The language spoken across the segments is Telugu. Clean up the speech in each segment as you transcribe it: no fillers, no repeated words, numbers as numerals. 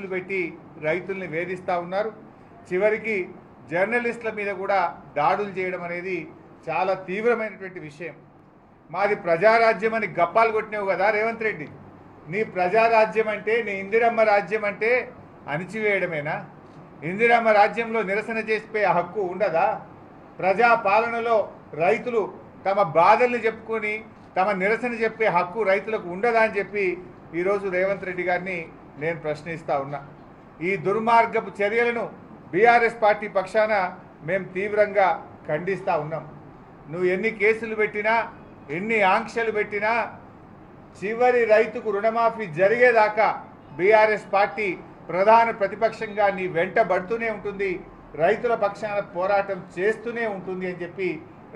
కేసులు పెట్టి రైతుల్ని వేధిస్తూ ఉన్నారు. చివరికి జర్నలిస్టుల మీద కూడా దాడులు చేయడం అనేది చాలా తీవ్రమైనటువంటి విషయం. మాది ప్రజారాజ్యం అని గప్పాలు కొట్టినావు కదా రేవంత్ రెడ్డి. నీ ప్రజారాజ్యం అంటే, నీ ఇందిరమ్మ రాజ్యం అంటే అణిచివేయడమేనా? ఇందిరమ్మ రాజ్యంలో నిరసన చేసిపోయే హక్కు ఉండదా? ప్రజా పాలనలో రైతులు తమ బాధల్ని చెప్పుకొని తమ నిరసన చెప్పే హక్కు రైతులకు ఉండదా అని చెప్పి ఈరోజు రేవంత్ రెడ్డి గారిని నేను ప్రశ్నిస్తూ ఉన్నా. ఈ దుర్మార్గపు చర్యలను బీఆర్ఎస్ పార్టీ పక్షాన మేము తీవ్రంగా ఖండిస్తూ ఉన్నాం. నువ్వు ఎన్ని కేసులు పెట్టినా, ఎన్ని ఆంక్షలు పెట్టినా, చివరి రైతుకు రుణమాఫీ జరిగేదాకా బీఆర్ఎస్ పార్టీ ప్రధాన ప్రతిపక్షంగా నీ వెంట పడుతూనే ఉంటుంది, రైతుల పక్షాన పోరాటం చేస్తూనే ఉంటుంది అని చెప్పి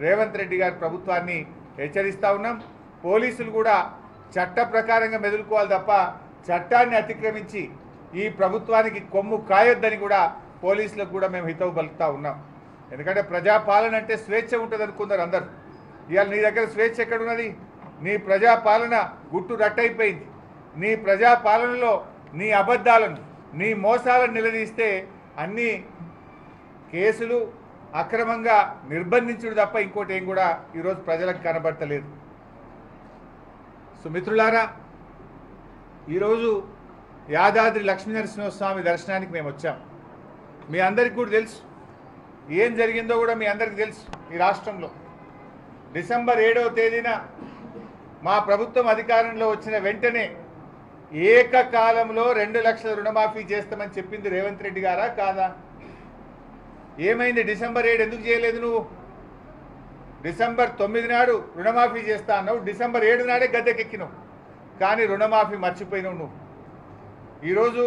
రేవంత్ రెడ్డి గారి ప్రభుత్వాన్ని హెచ్చరిస్తూ ఉన్నాం. పోలీసులు కూడా చట్ట ప్రకారంగా మెదులుకోవాలి తప్ప చట్టాన్ని అతిక్రమించి ఈ ప్రభుత్వానికి కొమ్ము కాయొద్దని కూడా పోలీసులకు కూడా మేము హితవు పలుకుతూ ఉన్నాం. ఎందుకంటే ప్రజాపాలన అంటే స్వేచ్ఛ ఉంటుంది అనుకున్నారు అందరు. ఇవాళ నీ దగ్గర స్వేచ్ఛ ఎక్కడున్నది? నీ ప్రజాపాలన గుట్టు రట్టయిపోయింది. నీ ప్రజాపాలనలో నీ అబద్ధాలను, నీ మోసాలను నిలదీస్తే అన్ని కేసులు అక్రమంగా నిర్బంధించుడు తప్ప ఇంకోటి ఏం కూడా ఈరోజు ప్రజలకు కనబడతలేదు. సో మిత్రులారా, ఈరోజు యాదాద్రి లక్ష్మీనరసింహస్వామి దర్శనానికి మేము వచ్చాం. మీ అందరికీ కూడా తెలుసు ఏం జరిగిందో కూడా మీ అందరికీ తెలుసు. ఈ రాష్ట్రంలో డిసెంబర్ 7వ తేదీన మా ప్రభుత్వం అధికారంలో వచ్చిన వెంటనే ఏకకాలంలో 2 లక్షల రుణమాఫీ చేస్తామని చెప్పింది రేవంత్ రెడ్డి గారా కాదా? ఏమైంది? డిసెంబర్ 7 ఎందుకు చేయలేదు నువ్వు? డిసెంబర్ 9 నాడు రుణమాఫీ చేస్తా అన్నావు, డిసెంబర్ 7 నాడే గద్దెకెక్కినావు, కానీ రుణమాఫీ మర్చిపోయినావు నువ్వు. ఈరోజు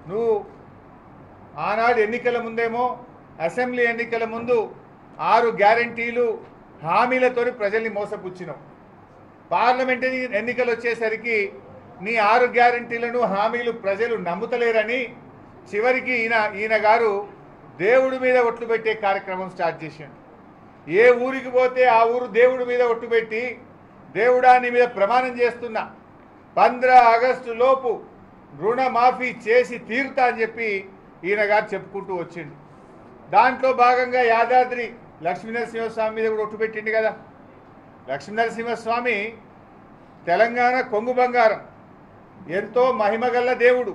నువ్వు ఆనాడు ఎన్నికల ముందేమో, అసెంబ్లీ ఎన్నికల ముందు 6 గ్యారంటీలు హామీలతో ప్రజల్ని మోసపుచ్చినావు. పార్లమెంట్ ఎన్నికలు వచ్చేసరికి నీ 6 గ్యారంటీలను హామీలు ప్రజలు నమ్ముతలేరని చివరికి ఈయన గారు దేవుడి మీద ఒట్లు పెట్టే కార్యక్రమం స్టార్ట్ చేశాడు. ఏ ఊరికి పోతే ఆ ఊరు దేవుడి మీద ఒట్టు పెట్టి, దేవుడా నీ మీద ప్రమాణం చేస్తున్నా 15 ఆగస్టు లోపు రుణమాఫీ చేసి తీరుతా అని చెప్పి ఈయన గారు చెప్పుకుంటూ వచ్చిండు. దాంట్లో భాగంగా యాదాద్రి లక్ష్మీనరసింహస్వామి మీద కూడా ఒట్టు పెట్టిండు కదా. లక్ష్మీనరసింహస్వామి తెలంగాణ కొంగు బంగారం, ఎంతో మహిమగల్ల దేవుడు.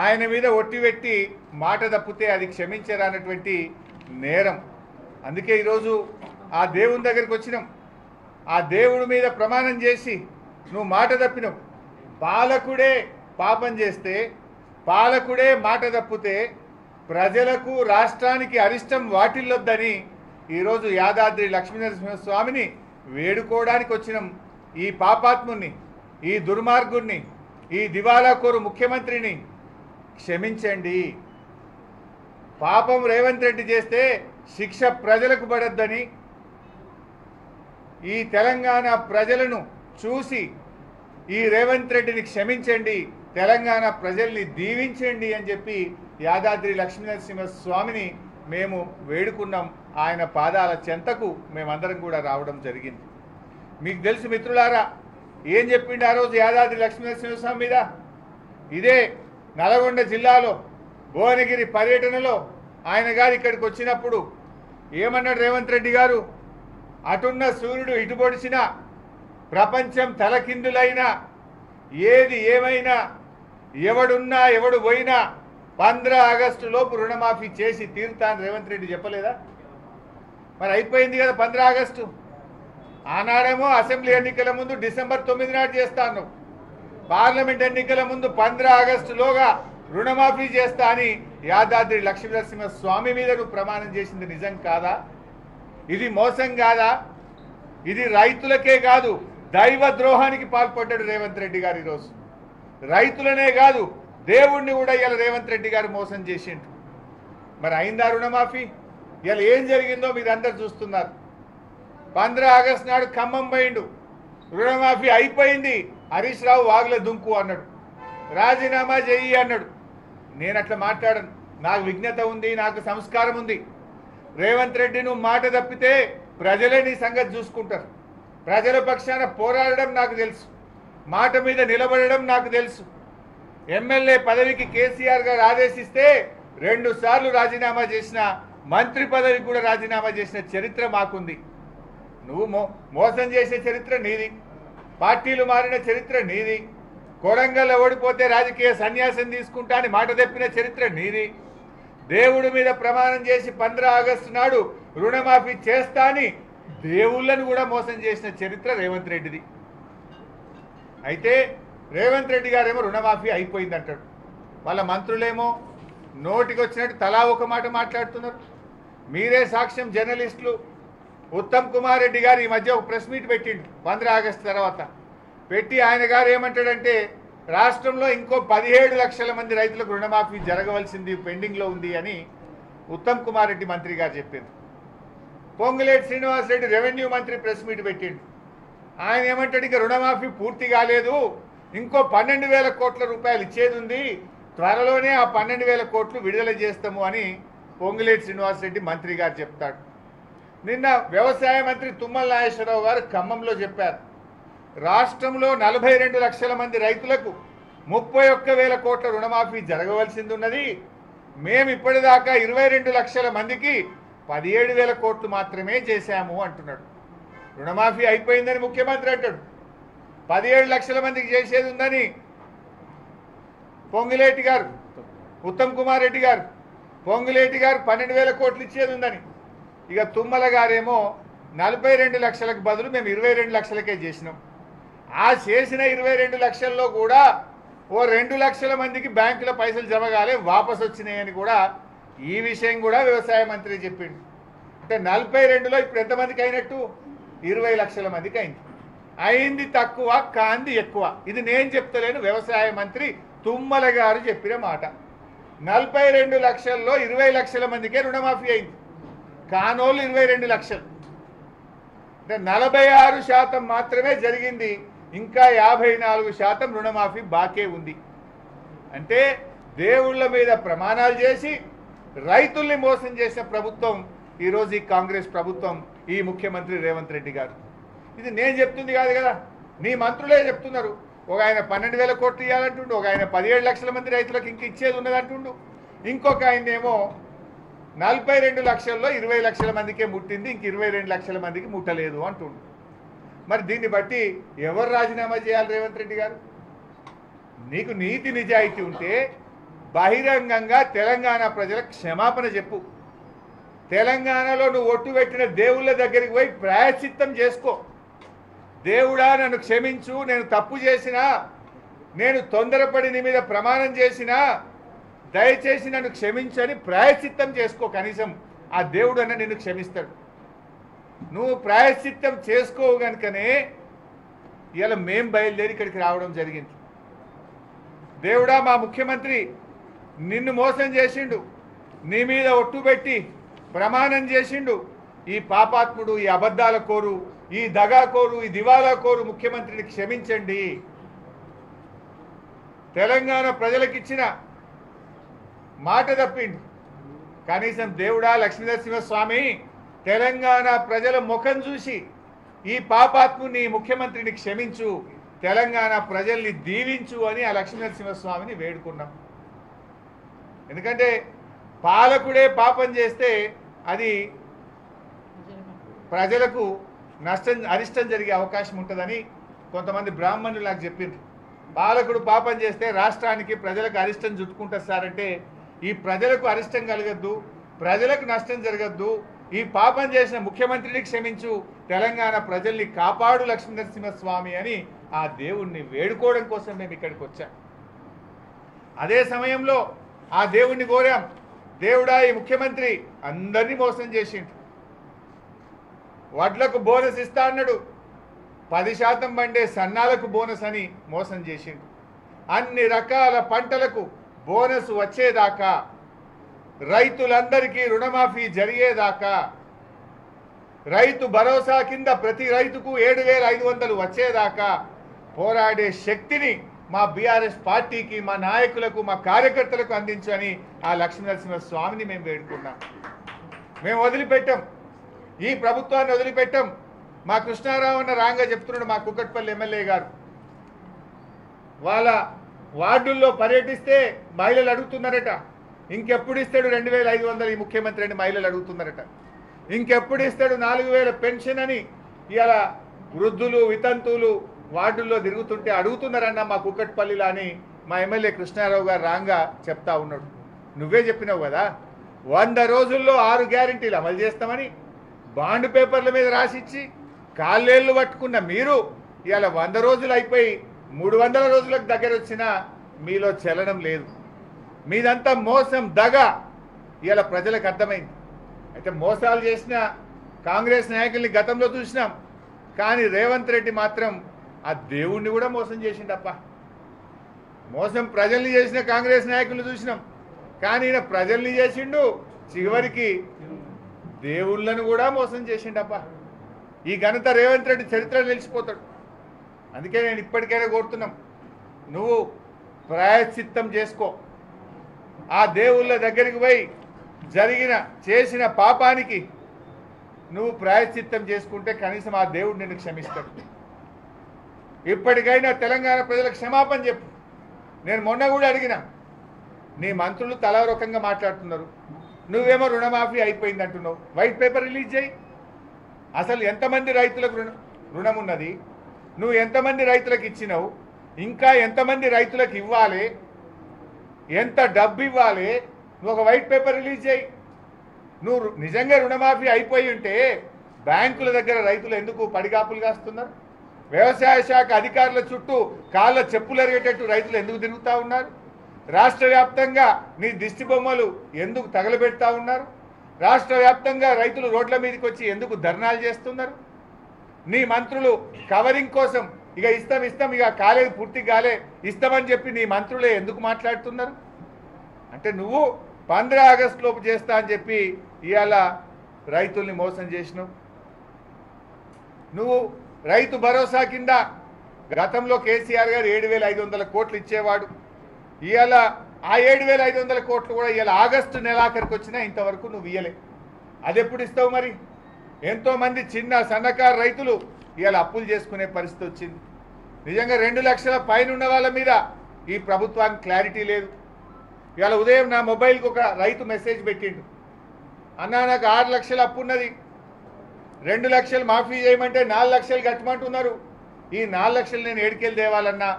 ఆయన మీద ఒట్టి పెట్టి మాట తప్పితే అది క్షమించరానటువంటి నేరం. అందుకే ఈరోజు ఆ దేవుని దగ్గరికి వచ్చినాం. ఆ దేవుడి మీద ప్రమాణం చేసి నువ్వు మాట తప్పినావు. పాలకుడే పాపం చేస్తే, పాలకుడే మాట తప్పితే ప్రజలకు, రాష్ట్రానికి అరిష్టం వాటిల్లొద్దని ఈరోజు యాదాద్రి లక్ష్మీనరసింహస్వామిని వేడుకోవడానికి వచ్చినాం. ఈ పాపాత్ముని, ఈ దుర్మార్గుణ్ణి, ఈ దివాలాకోరు ముఖ్యమంత్రిని క్షమించండి. పాపం రేవంత్ రెడ్డి చేస్తే శిక్ష ప్రజలకు పడొద్దని, ఈ తెలంగాణ ప్రజలను చూసి ఈ రేవంత్ రెడ్డిని క్షమించండి, తెలంగాణ ప్రజల్ని దీవించండి అని చెప్పి యాదాద్రి లక్ష్మీనరసింహస్వామిని మేము వేడుకున్నాం. ఆయన పాదాల చెంతకు మేమందరం కూడా రావడం జరిగింది. మీకు తెలుసు మిత్రులారా, ఏం చెప్పిండు ఆ రోజు యాదాద్రి లక్ష్మీనరసింహస్వామి మీద? ఇదే నల్గొండ జిల్లాలో భువనగిరి పర్యటనలో ఆయన గారు ఇక్కడికి వచ్చినప్పుడు ఏమన్నాడు రేవంత్ రెడ్డి గారు? అటున్న సూర్యుడు ఇటు పొడిచినా, ప్రపంచం తలకిందులైనా, ఏది ఏమైనా, ఎవడున్నా ఎవడు పోయినా 15 ఆగస్టు లోపు రుణమాఫీ చేసి తీరుతాను రేవంత్ రెడ్డి చెప్పలేదా? మరి అయిపోయింది కదా 15 ఆగస్టు. ఆనాడేమో అసెంబ్లీ ఎన్నికల ముందు డిసెంబర్ 9 నాడు చేస్తాను, పార్లమెంట్ ఎన్నికల ముందు 15 ఆగస్టులోగా రుణమాఫీ చేస్తా అని యాదాద్రి లక్ష్మీనరసింహస్వామి మీద నువ్వు ప్రమాణం చేసింది నిజం కాదా? ఇది మోసం కాదా? ఇది రైతులకే కాదు, దైవ ద్రోహానికి పాల్పడ్డాడు రేవంత్ రెడ్డి గారు. ఈరోజు రైతులనే కాదు, దేవుణ్ణి కూడా ఇలా రేవంత్ రెడ్డి గారు మోసం చేసిండు. మరి అయిందా రుణమాఫీ? ఇలా ఏం జరిగిందో మీరు అందరు చూస్తున్నారు. 15 ఆగస్టు నాడు ఖమ్మం పోయిండు, రుణమాఫీ అయిపోయింది, హరీష్ రావు వాగుల దుంకు అన్నాడు, రాజీనామా చెయ్యి అన్నాడు. నేను అట్లా మాట్లాడను, నాకు విజ్ఞత ఉంది, నాకు సంస్కారం ఉంది. రేవంత్ రెడ్డి నువ్వు మాట తప్పితే ప్రజలే నీ సంగతి చూసుకుంటారు. ప్రజల పక్షాన పోరాడడం నాకు తెలుసు, మాట మీద నిలబడడం నాకు తెలుసు. ఎమ్మెల్యే పదవికి కేసీఆర్ గారు ఆదేశిస్తే 2 సార్లు రాజీనామా చేసిన, మంత్రి పదవికి కూడా రాజీనామా చేసిన చరిత్ర మాకుంది. నువ్వు మోసం చేసే చరిత్ర నీది, పార్టీలు మారిన చరిత్ర నీది, కొడంగల్లో ఓడిపోతే రాజకీయ సన్యాసం తీసుకుంటా అని మాట తెప్పిన చరిత్ర నీది, దేవుడి మీద ప్రమాణం చేసి 15 ఆగస్టు నాడు రుణమాఫీ చేస్తా అని దేవుళ్ళను కూడా మోసం చేసిన చరిత్ర రేవంత్ రెడ్డిది. అయితే రేవంత్ రెడ్డి గారేమో రుణమాఫీ అయిపోయిందంటాడు, వాళ్ళ మంత్రులేమో నోటికి వచ్చినట్టు తలా ఒక మాట మాట్లాడుతున్నారు. మీరే సాక్ష్యం. జర్నలిస్టులు ఉత్తమ్ కుమార్ రెడ్డి గారు ఈ మధ్య ఒక ప్రెస్ మీట్ పెట్టిండు 15 ఆగస్టు తర్వాత. పెట్టి ఆయన గారు ఏమంటాడంటే రాష్ట్రంలో ఇంకో 17 లక్షల మంది రైతులకు రుణమాఫీ జరగవలసింది పెండింగ్లో ఉంది అని ఉత్తమ్ కుమార్ రెడ్డి మంత్రి గారు చెప్పారు. పొంగులేటి శ్రీనివాసరెడ్డి రెవెన్యూ మంత్రి ప్రెస్ మీట్ పెట్టిండు. ఆయన ఏమంటాడు, ఇక రుణమాఫీ పూర్తి కాలేదు, ఇంకో 12,000 కోట్ల రూపాయలు ఇచ్చేది ఉంది, త్వరలోనే ఆ 12,000 కోట్లు విడుదల చేస్తాము అని పొంగులేటి శ్రీనివాసరెడ్డి మంత్రి గారు చెప్తాడు. నిన్న వ్యవసాయ మంత్రి తుమ్మల నాగేశ్వరరావు గారు ఖమ్మంలో చెప్పారు, రాష్ట్రంలో 42 లక్షల మంది రైతులకు 31,000 కోట్ల రుణమాఫీ జరగవలసింది ఉన్నది, మేము ఇప్పటిదాకా 22 లక్షల మందికి 17,000 కోట్లు మాత్రమే చేశాము అంటున్నాడు. రుణమాఫీ అయిపోయిందని ముఖ్యమంత్రి అంటాడు, 17 లక్షల మందికి చేసేది ఉందని పొంగులేటి గారు, ఉత్తమ్ కుమార్ రెడ్డి గారు, పొంగులేటి గారు 12,000 కోట్లు ఇచ్చేది ఉందని. ఇక తుమ్మల గారేమో 42 లక్షలకు బదులు మేము 22 లక్షలకే చేసినాం. ఆ చేసిన 22 లక్షల్లో కూడా ఓ 2 లక్షల మందికి బ్యాంకులో పైసలు జమ కాలే, వాపసు వచ్చినాయని కూడా ఈ విషయం కూడా వ్యవసాయ మంత్రి చెప్పిండు. అంటే 42లో ఇప్పుడు ఎంతమందికి అయినట్టు? 20 లక్షల మందికి అయింది. అయింది తక్కువ, కాంది ఎక్కువ. ఇది నేను చెప్తలేను, వ్యవసాయ మంత్రి తుమ్మల గారు చెప్పిన మాట. 42 లక్షల్లో 20 లక్షల మందికే రుణమాఫీ అయింది, కానోళ్ళు 22 లక్షలు. అంటే 46% మాత్రమే జరిగింది, ఇంకా 54% రుణమాఫీ బాకే ఉంది. అంటే దేవుళ్ళ మీద ప్రమాణాలు చేసి రైతుల్ని మోసం చేసిన ప్రభుత్వం ఈరోజు ఈ కాంగ్రెస్ ప్రభుత్వం, ఈ ముఖ్యమంత్రి రేవంత్ రెడ్డి గారు. ఇది నేను చెప్తుంది కాదు కదా, నీ మంత్రులే చెప్తున్నారు. ఒక ఆయన 12,000 కోట్లు ఇవ్వాలంటుండు, ఒక ఆయన 17 లక్షల మంది రైతులకు ఇంక ఇచ్చేది ఉన్నదంటుండు, ఇంకొక ఆయన ఏమో 42 లక్షల్లో 20 లక్షల మందికే ముట్టింది, ఇంక 22 లక్షల మందికి ముట్టలేదు అంటుండు. మరి దీన్ని బట్టి ఎవరు రాజీనామా చేయాలి? రేవంత్ రెడ్డి గారు, నీకు నీతి నిజాయితీ ఉంటే బహిరంగంగా తెలంగాణ ప్రజలకు క్షమాపణ చెప్పు. తెలంగాణలో నువ్వు ఒట్టు పెట్టిన దేవుళ్ళ దగ్గరికి పోయి ప్రాయశ్చిత్తం చేసుకో. దేవుడా నన్ను క్షమించు, నేను తప్పు చేసినా, నేను తొందరపడి నీ మీద ప్రమాణం చేసినా దయచేసి నన్ను క్షమించని ప్రాయశ్చిత్తం చేసుకో. కనీసం ఆ దేవుడు అన్న నిన్ను క్షమిస్తాడు. నువ్వు ప్రాయశ్చిత్తం చేసుకోవు కనుకనే ఇలా మేం బయలుదేరి ఇక్కడికి రావడం జరిగింది. దేవుడా, మా ముఖ్యమంత్రి నిన్ను మోసం చేసిండు, నీ మీద ఒట్టు పెట్టి ప్రమాణం చేసిండు, ఈ పాపాత్ముడు, ఈ అబద్ధాల కోరు, ఈ దగాకోరు, ఈ దివాలా కోరు ముఖ్యమంత్రిని క్షమించండి. తెలంగాణ ప్రజలకిచ్చిన మాట తప్పిండు. కనీసం దేవుడా లక్ష్మీనరసింహస్వామి, తెలంగాణ ప్రజల ముఖం చూసి ఈ పాపాత్ముని ముఖ్యమంత్రిని క్షమించు, తెలంగాణ ప్రజల్ని దీవించు అని ఆ లక్ష్మీనరసింహస్వామిని వేడుకున్నాం. ఎందుకంటే పాలకుడే పాపం చేస్తే అది ప్రజలకు అరిష్టం జరిగే అవకాశం ఉంటుందని కొంతమంది బ్రాహ్మణులు నాకు చెప్పిండ్రు. పాలకుడు పాపం చేస్తే రాష్ట్రానికి ప్రజలకు అరిష్టం చుట్టుకుంటారు సార్ అంటే, ఈ ప్రజలకు అరిష్టం కలగద్దు, ప్రజలకు నష్టం జరగద్దు, ఈ పాపం చేసిన ముఖ్యమంత్రిని క్షమించు, తెలంగాణ ప్రజల్ని కాపాడు లక్ష్మీనరసింహస్వామి అని ఆ దేవుణ్ణి వేడుకోవడం కోసం మేము ఇక్కడికి వచ్చాం. అదే సమయంలో ఆ దేవుణ్ణి కోరాం, దేవుడా ఈ ముఖ్యమంత్రి అందరినీ మోసం చేసిండు, వడ్లకు బోనస్ ఇస్తా అన్నాడు, 10% పండే సన్నాలకు బోనస్ అని మోసం చేసిండు, అన్ని రకాల పంటలకు బోనస్ వచ్చేదాకా, రైతులందరికీ రుణమాఫీ జరిగేదాకా, రైతు భరోసా కింద ప్రతి రైతుకు 7,500 వచ్చేదాకా పోరాడే శక్తిని మా బీఆర్ఎస్ పార్టీకి, మా నాయకులకు, మా కార్యకర్తలకు అందించని ఆ లక్ష్మీనరసింహస్వామిని మేము వేడుకున్నాం. మేము వదిలిపెట్టాం, ఈ ప్రభుత్వాన్ని వదిలిపెట్టాం. మా కృష్ణారావు అన్న రాంగా చెప్తున్నాడు, మా కుక్కట్పల్లి ఎమ్మెల్యే గారు, వాళ్ళ వార్డుల్లో పర్యటిస్తే మహిళలు అడుగుతున్నారట, ఇంకెప్పుడు ఇస్తాడు 2500 ఈ ముఖ్యమంత్రి అని మహిళలు అడుగుతున్నారట. ఇంకెప్పుడు ఇస్తాడు 4000 పెన్షన్ అని ఇవాళ వృద్ధులు వితంతువులు వార్డుల్లో తిరుగుతుంటే అడుగుతున్నారన్న మా కుక్కట్పల్లిలో అని మా ఎమ్మెల్యే కృష్ణారావు గారు రాంగా చెప్తా ఉన్నాడు. నువ్వే చెప్పినావు కదా 100 రోజుల్లో 6 గ్యారెంటీలు అమలు చేస్తామని బాండ్ పేపర్ల మీద రాసిచ్చి కాళ్ళేళ్లు పట్టుకున్న మీరు ఇవాళ 100 రోజులు అయిపోయి 300 రోజులకు దగ్గర వచ్చినా మీలో చలనం లేదు. మీదంతా మోసం దగ ఇవాళ ప్రజలకు అర్థమైంది. అయితే మోసాలు చేసిన కాంగ్రెస్ నాయకుల్ని గతంలో చూసినాం, కానీ రేవంత్ రెడ్డి మాత్రం ఆ దేవుణ్ణి కూడా మోసం చేసిండప్ప. మోసం ప్రజల్ని చేసిన కాంగ్రెస్ నాయకులు చూసినాం, కానీ ఈయన ప్రజల్ని చేసిండు, చివరికి దేవుళ్ళను కూడా మోసం చేసిండప్ప. ఈ ఘనత రేవంత్ రెడ్డి చరిత్ర నిలిచిపోతాడు. అందుకే నేను ఇప్పటికైనా కోరుతున్నాం, నువ్వు ప్రాయశ్చిత్తం చేసుకో. ఆ దేవుళ్ళ దగ్గరికి పోయి చేసిన పాపానికి నువ్వు ప్రాయశ్చిత్తం చేసుకుంటే కనీసం ఆ దేవుడు నిన్ను క్షమిస్తాడు. ఇప్పటికైనా తెలంగాణ ప్రజలకు క్షమాపణ చెప్పు. నేను మొన్న కూడా అడిగినా, నీ మంత్రులు తలా రకంగా మాట్లాడుతున్నారు, నువ్వేమో రుణమాఫీ అయిపోయింది అంటున్నావు. వైట్ పేపర్ రిలీజ్ చేయి. అసలు ఎంతమంది రైతులకు రుణం ఉన్నది, నువ్వు ఎంతమంది రైతులకు ఇచ్చినావు, ఇంకా ఎంతమంది రైతులకు ఇవ్వాలి, ఎంత డబ్బు ఇవ్వాలి, నువ్వు ఒక వైట్ పేపర్ రిలీజ్ చేయి. నువ్వు నిజంగా రుణమాఫీ అయిపోయి ఉంటే బ్యాంకుల దగ్గర రైతులు ఎందుకు పడిగాపులు కాస్తున్నారు? వ్యవసాయ శాఖ అధికారుల చుట్టూ కాళ్ళ చెప్పులు ఎరిగేటట్టు రైతులు ఎందుకు తిరుగుతూ ఉన్నారు? రాష్ట్ర వ్యాప్తంగా నీ దిష్టి బొమ్మలు ఎందుకు తగలబెడతా ఉన్నారు? రాష్ట్ర వ్యాప్తంగా రైతులు రోడ్ల మీదకి వచ్చి ఎందుకు ధర్నాలు చేస్తున్నారు? నీ మంత్రులు కవరింగ్ కోసం ఇక ఇస్తాం ఇక కాలేదు, పూర్తి కాలే, ఇస్తామని చెప్పి నీ మంత్రులే ఎందుకు మాట్లాడుతున్నారు? అంటే నువ్వు 15 ఆగస్టు లోపు చేస్తా అని చెప్పి ఇవాళ రైతుల్ని మోసం చేసినావు. నువ్వు రైతు భరోసా కింద గతంలో కేసీఆర్ గారు 7,500 కోట్లు ఇచ్చేవాడు. ఇవాళ ఆ 7,500 కోట్లు కూడా ఇవాళ ఆగస్టు నెలాఖరికి వచ్చినా ఇంతవరకు నువ్వు ఇయ్యలే. అది ఎప్పుడు ఇస్తావు మరి? ఎంతోమంది చిన్న సన్నకారు రైతులు ఇవాళ అప్పులు చేసుకునే పరిస్థితి వచ్చింది. నిజంగా 2 లక్షల పైన ఉన్న వాళ్ళ మీద ఈ ప్రభుత్వానికి క్లారిటీ లేదు. ఇవాళ ఉదయం నా మొబైల్కి ఒక రైతు మెసేజ్ పెట్టిండు, అన్నా నాకు 6 లక్షలు అప్పు ఉన్నది, 2 లక్షలు మాఫీ చేయమంటే 4 లక్షలు కట్టమంటున్నారు. ఈ 4 లక్షలు నేను ఏడికెళ్ళి తేవాలన్నా,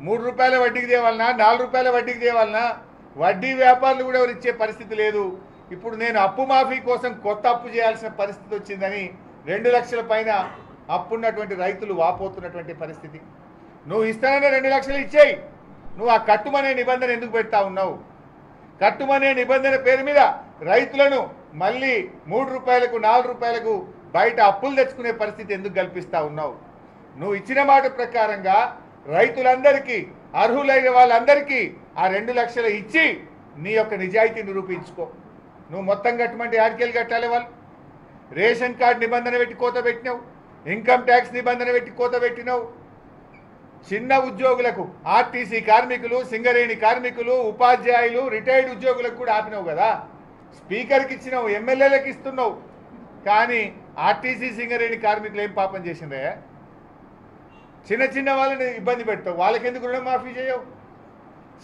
3 రూపాయల వడ్డీకి తేవాలన్నా, 4 రూపాయల వడ్డీకి తేవాలన్నా? వడ్డీ వ్యాపారులు కూడా ఎవరు ఇచ్చే పరిస్థితి లేదు. ఇప్పుడు నేను అప్పు మాఫీ కోసం కొత్త అప్పు చేయాల్సిన పరిస్థితి వచ్చిందని 2 లక్షల పైన అప్పున్నటువంటి రైతులు వాపోతున్నటువంటి పరిస్థితి. నువ్వు ఇస్తాననే 2 లక్షలు ఇచ్చేయి, నువ్వు ఆ కట్టుమనే నిబంధన ఎందుకు పెడతా ఉన్నావు? కట్టుమనే నిబంధన పేరు మీద రైతులను మళ్ళీ 3 రూపాయలకు 4 రూపాయలకు బయట అప్పులు తెచ్చుకునే పరిస్థితి ఎందుకు కల్పిస్తా ఉన్నావు? నువ్వు ఇచ్చిన మాట ప్రకారంగా రైతులందరికీ, అర్హులైన వాళ్ళందరికీ ఆ 2 లక్షలు ఇచ్చి నీ యొక్క నిజాయితీ నిరూపించుకో. నువ్వు మొత్తం కట్టమంటే ఆడికెళ్ళి కట్టాలి వాళ్ళు? రేషన్ కార్డు నిబంధన పెట్టి కోత పెట్టినావు, ఇన్కమ్ ట్యాక్స్ నిబంధన పెట్టి కోత పెట్టినావు. చిన్న ఉద్యోగులకు, ఆర్టీసీ కార్మికులు, సింగరేణి కార్మికులు, ఉపాధ్యాయులు, రిటైర్డ్ ఉద్యోగులకు కూడా ఆపినావు కదా. స్పీకర్కి ఇచ్చినావు, ఎమ్మెల్యేలకు ఇస్తున్నావు, కానీ ఆర్టీసీ సింగరేణి కార్మికులు ఏం పాపం చేసిందే? చిన్న చిన్న వాళ్ళని ఇబ్బంది పెడతావు, వాళ్ళకెందుకు రుణమాఫీ చేయవు?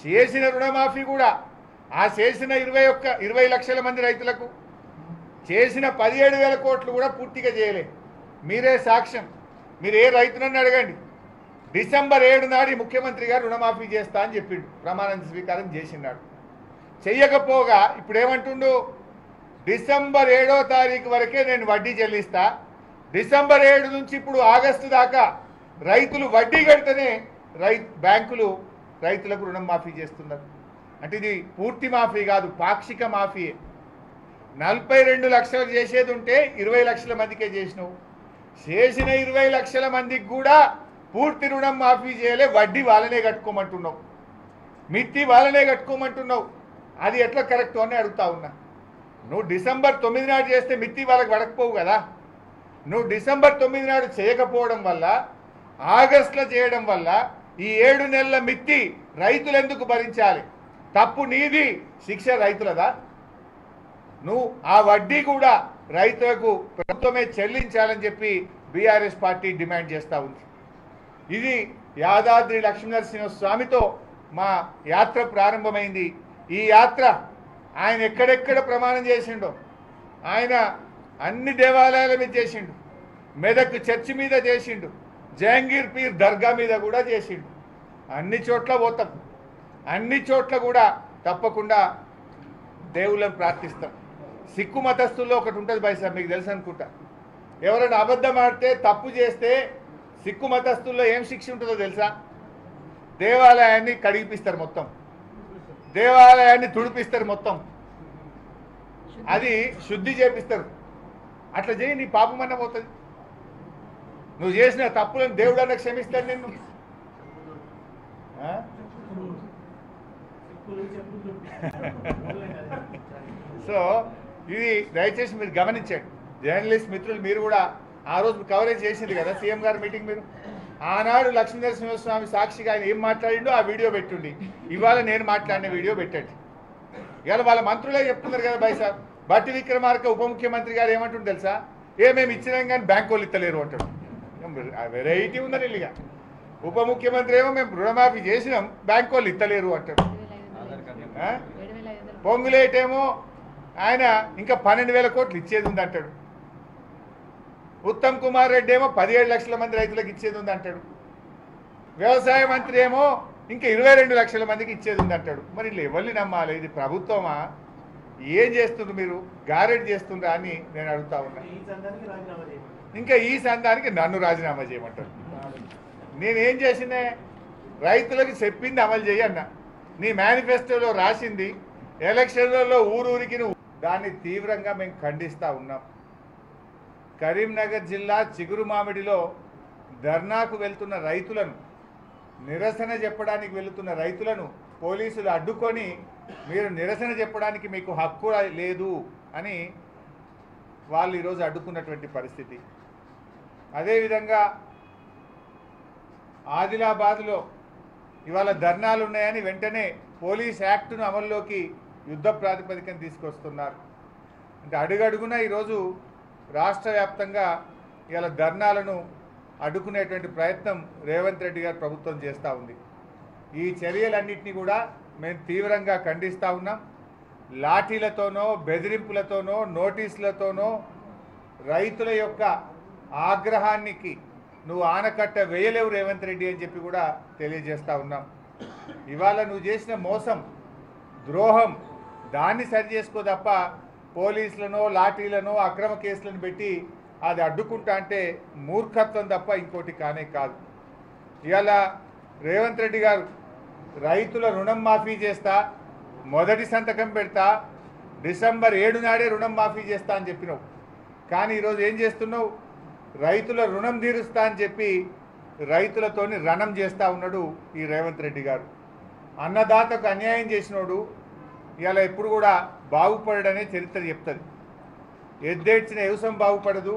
చేసిన రుణమాఫీ కూడా ఆ చేసిన 20 లక్షల మంది రైతులకు చేసిన 17,000 కోట్లు కూడా పూర్తిగా చేయలే. మీరే సాక్ష్యం. మీరు ఏ రైతునని అడగండి, డిసెంబర్ 7 నాడు ముఖ్యమంత్రి గారు రుణమాఫీ చేస్తా అని చెప్పిండు, ప్రమాణ స్వీకారం చేసినాడు. చెయ్యకపోగా ఇప్పుడు ఏమంటుండు? డిసెంబర్ 7వ తారీఖు వరకే నేను వడ్డీ చెల్లిస్తా, డిసెంబర్ 7 నుంచి ఇప్పుడు ఆగస్టు దాకా రైతులు వడ్డీ కడితేనే బ్యాంకులు రైతులకు రుణం మాఫీ చేస్తున్నారు. అంటే ఇది పూర్తి మాఫీ కాదు, పాక్షిక మాఫీ. 42 లక్షలు చేసేది ఉంటే 20 లక్షల మందికే చేసినావు. చేసిన 20 లక్షల మందికి కూడా పూర్తి రుణం మాఫీ చేయలే, వడ్డీ వాళ్ళనే కట్టుకోమంటున్నావు, మిత్తి వాళ్ళనే కట్టుకోమంటున్నావు. అది ఎట్లా కరెక్ట్ అని అడుగుతా ఉన్నా. నువ్వు డిసెంబర్ 9 నాడు చేస్తే మిత్తి వాళ్ళకి పడకపోవు కదా. నువ్వు డిసెంబర్ 9 నాడు చేయకపోవడం వల్ల, ఆగస్టులో చేయడం వల్ల ఈ 7 నెలల మిత్తి రైతులు ఎందుకు భరించాలి? తప్పు నీది, శిక్ష రైతులదా? నువ్వు ఆ వడ్డీ కూడా రైతులకు ప్రభుత్వమే చెల్లించాలని చెప్పి బీఆర్ఎస్ పార్టీ డిమాండ్ చేస్తూ ఉంది. ఇది యాదాద్రి లక్ష్మీనరసింహ స్వామితో మా యాత్ర ప్రారంభమైంది. ఈ యాత్ర ఆయన ఎక్కడెక్కడ ప్రమాణం చేసిండో ఆయన అన్ని దేవాలయాల మీద చేసిండు. మెదక్ చర్చి మీద చేసిండు, జహంగీర్ పీర్ దర్గా మీద కూడా చేసిండు. అన్ని చోట్ల పోతాం, అన్ని చోట్ల కూడా తప్పకుండా దేవుళ్ళని ప్రార్థిస్తాం. సిక్కు మతస్థుల్లో ఒకటి ఉంటుంది బైసాబ్, మీకు తెలుసు అనుకుంటా. ఎవరైనా అబద్ధం ఆడితే తప్పు చేస్తే సిక్కు మతస్థుల్లో ఏం శిక్ష ఉంటుందో తెలుసా? దేవాలయాన్ని కడిగిపిస్తారు, మొత్తం దేవాలయాన్ని తుడిపిస్తారు, మొత్తం అది శుద్ధి చేపిస్తారు. అట్లా చేయి, నీ పాపమన్న పోతుంది. నువ్వు చేసిన తప్పులను దేవుడు అన్న క్షమిస్తాడు నిన్ను. సో ఇది దయచేసి మీరు గమనించండి. జర్నలిస్ట్ మిత్రులు మీరు కూడా ఆ రోజు కవరేజ్ చేసింది కదా సీఎం గారి మీటింగ్. మీరు ఆనాడు లక్ష్మీనరసింహస్వామి సాక్షిగా ఆయన ఏం మాట్లాడిండో ఆ వీడియో పెట్టుండి, ఇవాళ నేను మాట్లాడిన వీడియో పెట్టండి. ఇవాళ వాళ్ళ మంత్రులే చెప్తున్నారు కదా బైసాబ్. బట్టి విక్రమార్క ఉప ముఖ్యమంత్రి గారు ఏమంటుంది తెలుసా? మేము ఇచ్చినాం కానీ బ్యాంక్ వాళ్ళు ఇస్తలేరు అంటాడు. వెరైటీ ఉందని ఇల్లుగా. ఉప ముఖ్యమంత్రి ఏమో మేము రుణమాఫీ చేసినాం, బ్యాంక్ వాళ్ళు ఇస్తలేరు అంటాడు. పొంగులేటేమో ఆయన ఇంకా 12,000 కోట్లు ఇచ్చేది ఉంది అంటాడు. ఉత్తమ్ కుమార్ రెడ్డి ఏమో 17 లక్షల మంది రైతులకు ఇచ్చేది ఉంది అంటాడు. వ్యవసాయ మంత్రి ఏమో ఇంకా 22 లక్షల మందికి ఇచ్చేది ఉంది అంటాడు. మరి ఇట్లా ఎవరిని నమ్మాలి? ఇది ప్రభుత్వమా? ఏం చేస్తుండ్రు మీరు? గారెడ్ చేస్తుండ్రా అని నేను అడుగుతా ఉన్నా. ఇంకా ఈ సంఘానికి నన్ను రాజీనామా చేయమంటారు. నేనేం చేసినే? రైతులకు చెప్పింది అమలు చేయన్న. నీ మేనిఫెస్టోలో రాసింది ఎలక్షన్లలో ఊరూరికి నువ్వు దాన్ని తీవ్రంగా మేము ఖండిస్తూ ఉన్నాం. కరీంనగర్ జిల్లా చిగురుమామిడిలో ధర్నాకు వెళ్తున్న రైతులను, నిరసన చెప్పడానికి వెళుతున్న రైతులను పోలీసులు అడ్డుకొని మీరు నిరసన చెప్పడానికి మీకు హక్కు లేదు అని వాళ్ళు ఈరోజు అడ్డుకున్నటువంటి పరిస్థితి. అదేవిధంగా ఆదిలాబాద్లో ఇవాళ ధర్నాలు ఉన్నాయని వెంటనే పోలీస్ యాక్ట్ను అమల్లోకి యుద్ధ ప్రాతిపదికన తీసుకొస్తున్నారు. అంటే అడుగడుగున ఈరోజు రాష్ట్ర వ్యాప్తంగా ఇవాళ ధర్నాలను అడ్డుకునేటువంటి ప్రయత్నం రేవంత్ రెడ్డి గారు ప్రభుత్వం చేస్తూ ఉంది. ఈ చర్యలన్నింటినీ కూడా మేము తీవ్రంగా ఖండిస్తూ ఉన్నాం. లాఠీలతోనో, బెదిరింపులతోనో, నోటీసులతోనో రైతుల యొక్క ఆగ్రహానికి నువ్వు ఆనకట్ట వేయలేవు రేవంత్ రెడ్డి అని చెప్పి కూడా తెలియజేస్తూ ఉన్నాం. ఇవాళ నువ్వు చేసిన మోసం, ద్రోహం, దాన్ని సరి చేసుకో తప్ప పోలీసులను, లాఠీలను, అక్రమ కేసులను పెట్టి అది అడ్డుకుంటా అంటే మూర్ఖత్వం తప్ప ఇంకోటి కానే కాదు. ఇవాళ రేవంత్ రెడ్డి గారు రైతుల రుణం మాఫీ చేస్తా, మొదటి సంతకం పెడతా, డిసెంబర్ 7 నాడే రుణం మాఫీ చేస్తా అని చెప్పినావు. కానీ ఈరోజు ఏం చేస్తున్నావు? రైతుల రుణం తీరుస్తా అని చెప్పి రైతులతోని రణం చేస్తూ ఉన్నాడు ఈ రేవంత్ రెడ్డి గారు. అన్నదాతకు అన్యాయం చేసినోడు ఇవాళ ఎప్పుడు కూడా బాగుపడడనే చరిత్ర చెప్తుంది. ఎద్దేడ్చిన వ్యవసాయం బాగుపడదు,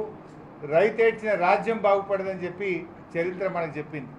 రైతేడ్చిన రాజ్యం బాగుపడదని చెప్పి చరిత్ర మనకు చెప్పింది.